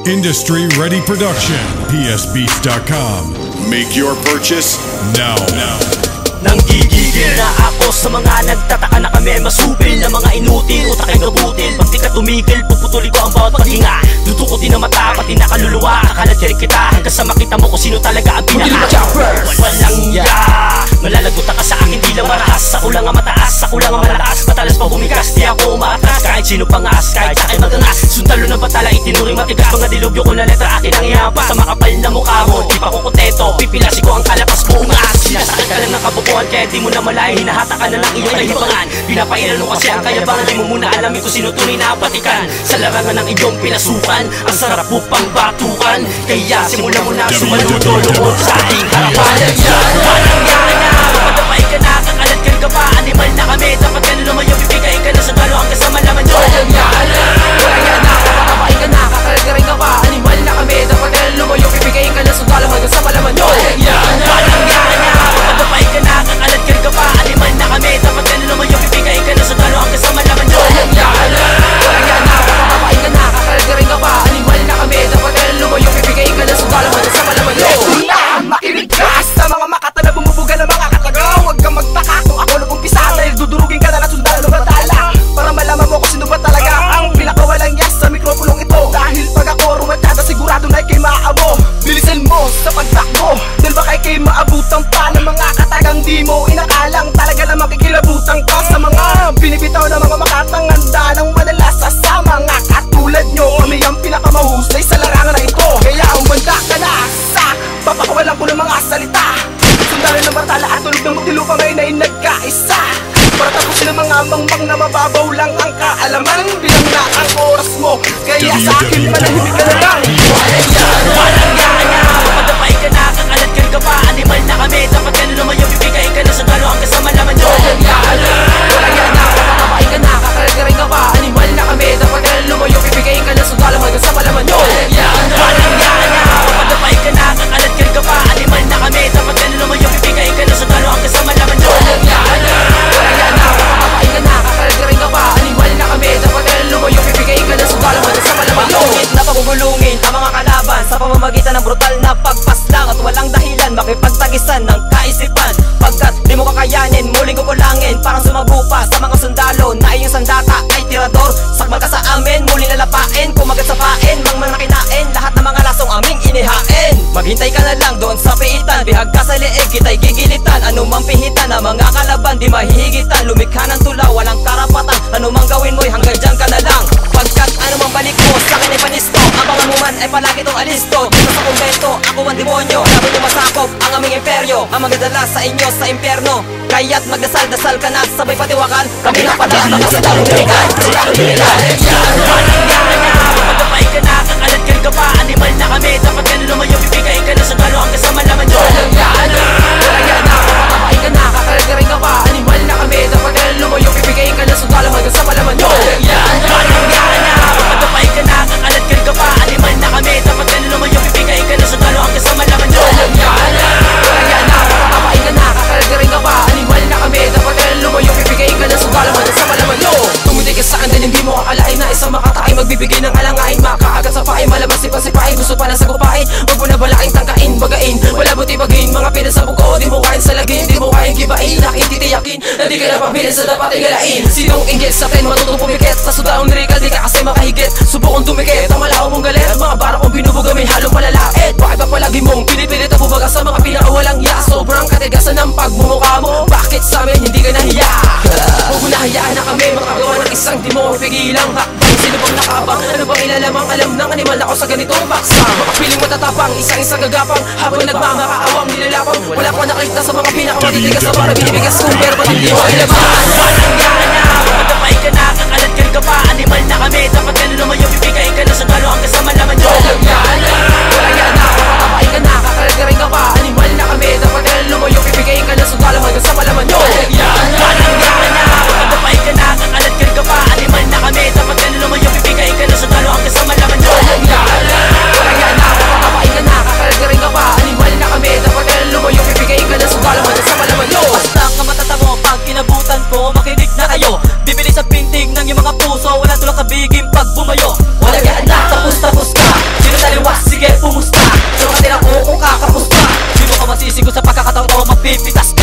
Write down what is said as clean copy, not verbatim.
Industry Ready Production, psbeats.com. Make your purchase now. Nanggigigil na ako sa mga nagtataka na kami masupil na mga inutil, utak ay gabutil. Pag di ka tumigil, puputuli ko ang bawat paghinga. Dudukutin na mata, pati na kaluluwa. Akalat kita hanggang sa makita mo kung sino talaga ang pinaka. Walang ya, malalagutan ka sa akin, di lang marahas. Ako lang ang mataas, ako lang ang malakas. Matalas pa bumigas, di ako umaatras. Kahit sino pangas, kahit sa akin magangas. Sundalo ng batala, itinuring matigas. Mga dilubyo ko na letra, akin ang ihapa. Sa makapal na mukha mo, di pa ko kontento. Pipilasi ko ang kalapas mo, umaas. Sinasakit ka lang ng kabukuhan, kaya di mo na malayo. Hinahata ka na lang iyong kahibangan. Pinapailan mo kasi ang kayabangan. Di mo muna alamin kung sino tunay na patikan. Sa larangan ng iyong pinasukan, ang sarap upang batukan. Kaya simula mo na sumaludo loob sa ating harapan. Walang yana, mapadapay ka na, kakaladkal ka pa. Animal na kami, dapat ka na lumayo. Bibigay ka na sa talo hanggang sa malaman nyo. Walang yana, mapadapay ka na, kakaladkal ka pa. Animal na kami, dapat ka na lumayo. Bibigay ka na sa talo hanggang sa malaman nyo. Walang yana, mapadapay ka na, kakaladkal ka pa. Animal na kami, dapat ka na lumayo. Bibigay ka na sa talo hanggang sa malaman nyo. Walang yana, mapadapay ka na, kakaladkal ka pa. Animal na kami, dapat ka na lumayo. Bibigay ka na sa talo hanggang sa malaman nyo. Makinig ka sa mga makata na bumubuga ng mga katagaw. Huwag kang magtaka kung ako nag-umpisa, dahil dudurugin ka na ng sundalo ng batala. Para malaman mo kung sino ba talaga ang pinakawalang yas sa mikroponong ito. Dahil pag ako rumatyada, sigurado na ikay maabo. Bilisan mo sa pagtakbo, dahil baka ikay maabutan pa ng mga katagang di mo inakalang. Talaga na makikilabutan ka sa mga binibitaw na mga makatanganda ng madalas sa mga katulad nyo. Kami ang pinakamahusay sa larangan na ito. Kaya umanda ka na sa papakawalan ko ng mga salita. Sundalo ng batala at tulog ng magdilupa ngayon ay nagkaisa. Para tapusin ang mga mangmang na mababaw lang ang kaalaman. Bilang na ang oras mo, kaya sa akin manahimik ka na lang. Walang yana, mapadapay ka na, kakaladkal ka pa. Animal na kami, dapat ka na lumayo. Bibigay ka na sa talo hanggang sa malaman nyo. Walang yana, mapadapay ka na, kakaladkal ka pa. Animal na kami, dapat ka na lumayo. Bibigay ka na sa talo hanggang sa malaman nyo. Walang yana, mapadapay ka na, kakaladkal ka pa. Animal na kami, dapat ka na lumayo. Bibigay ka na sa talo hanggang sa malaman nyo. Walang yana, mapadapay ka na, kakaladkal ka pa. Animal na kami, dapat ka na lumayo. Bibigay ka na sa talo hanggang sa malaman nyo. Bakit na pagugulungin ang mga kalaban sa pamamagitan ng brutal na pagpaslang at walang dahilan makipagtagisan ng kaisipan. Pagkat di mo kakayanin, muling kukulangin. Parang sumabu pa sa mga sundalo na iyong sandata ay tirador. Sakmal ka sa amin, muling lalapain. Kumagat sa pain, mangmang nakinain. Lahat ng mga lasong aming inihain. Maghintay ka na lang doon sa piitan. Bihag ka sa liig, kita'y gigilitan. Anumang pihitan na mga kalaban, di mahihigitan. Lumikha ng tula, walang karapatan. Anumang gawin mo'y hanggang dyan ka na lang. Pagkat anumang balik mo, sa akin ay panisto. Ang mga muman ay palagi tong alisto. Dito sa kumbento, ako ang demonyo. Laban niyo masakop ang aming imperyo. Ang magdadala sa inyo sa impyerno. Kaya't magdasal-dasal ka na, sabay patiwakan. Kami na pala ang mga sundalong diligan. Walang yana, mapadapay ka na, kakaladkal ka pa. Animal na kami, dapat ka na lumayo. Bibigay ka na sa talo hanggang sa malaman nyo. Walang yana, mapadapay ka na, kakaladkal ka pa. Animal na kami, dapat ka na lumayo. Bibigay ka na sa talo hanggang sa malaman nyo. Walang yana, mapadapay ka na, kakaladkal ka pa. Animal na kami, dapat ka na lumayo. Bibigay ka na sa talo hanggang sa malaman nyo. Walang yana, mapadapay ka na, kakaladkal ka pa. Animal na kami, dapat ka na lumayo. Bibigay ka na sa talo hanggang sa malaman nyo. Tumuti ka sa akin dahil hindi mo kakalain na isang makataay magbibigay ng alangain. Makakagat sa pain, malabas sipa-sipain. Gusto pala sa kupain, wag mo na balaking tangkain, bagain. Wala buti bagain, mga pinasabog ko. Di mo kain sa lagin, di mo kain gibain. Nakititiyakin, na di ka na pabilin sa dapat igalain. Sinong inggit sa atin, matutong pumikit. Sa sudaong lirikal, di ka kasi makahigit. Subukong tumikit, ang malaw mong galit. Mga bara kong binubuga, may halong malalait. Bakit pa palagi mong pinipilit ang bubaga sa mga pinakawalang ya? Sobrang katigasan ng pagmumukha mo. Bakit sa amin hindi ka nahiya? Huwag mo nahayaan na kami makagawa ng isang di mo pigilang hakbang. Sino bang nakabang? Ano bang ilalamang alam ng animal ako sa ganitong baksa? Makapiling matatapang, isang gagapang. Habang nagmamakaawang nilalapang. Wala ko nakita sa mga pinakamatitigas na para binibigas kung pero ba't hindi mo ilabas? Walang yana, mapadapay ka na, kakaladkal ka pa. Animal na kami, dapat ka na lumayo. Bibigay ka na sa talo hanggang sa malaman nyo. Walang yana, mapadapay ka na, kakaladkal ka pa. Animal na kami, dapat ka na lumayo. Bibigay ka na sa talo hanggang sa malaman nyo. Walang yana, mapadapay ka na, kakaladkal ka pa. Animal na kami, dapat ka na lumayo. Bibigay ka na sa talo hanggang sa malaman nyo. Walang yana, mapadapay ka na, kakaladkal ka pa. Animal na kami, dapat ka na lumayo. Bibigay ka na sa talo hanggang sa malaman nyo. Basta ka matatamo pag kinabutan ko, makinig na kayo. Bibili sa pintig ng iyong mga puso, wala tulak kabiging pag bumayo. Walang yana, tapos ka. Sino katawang mapipitas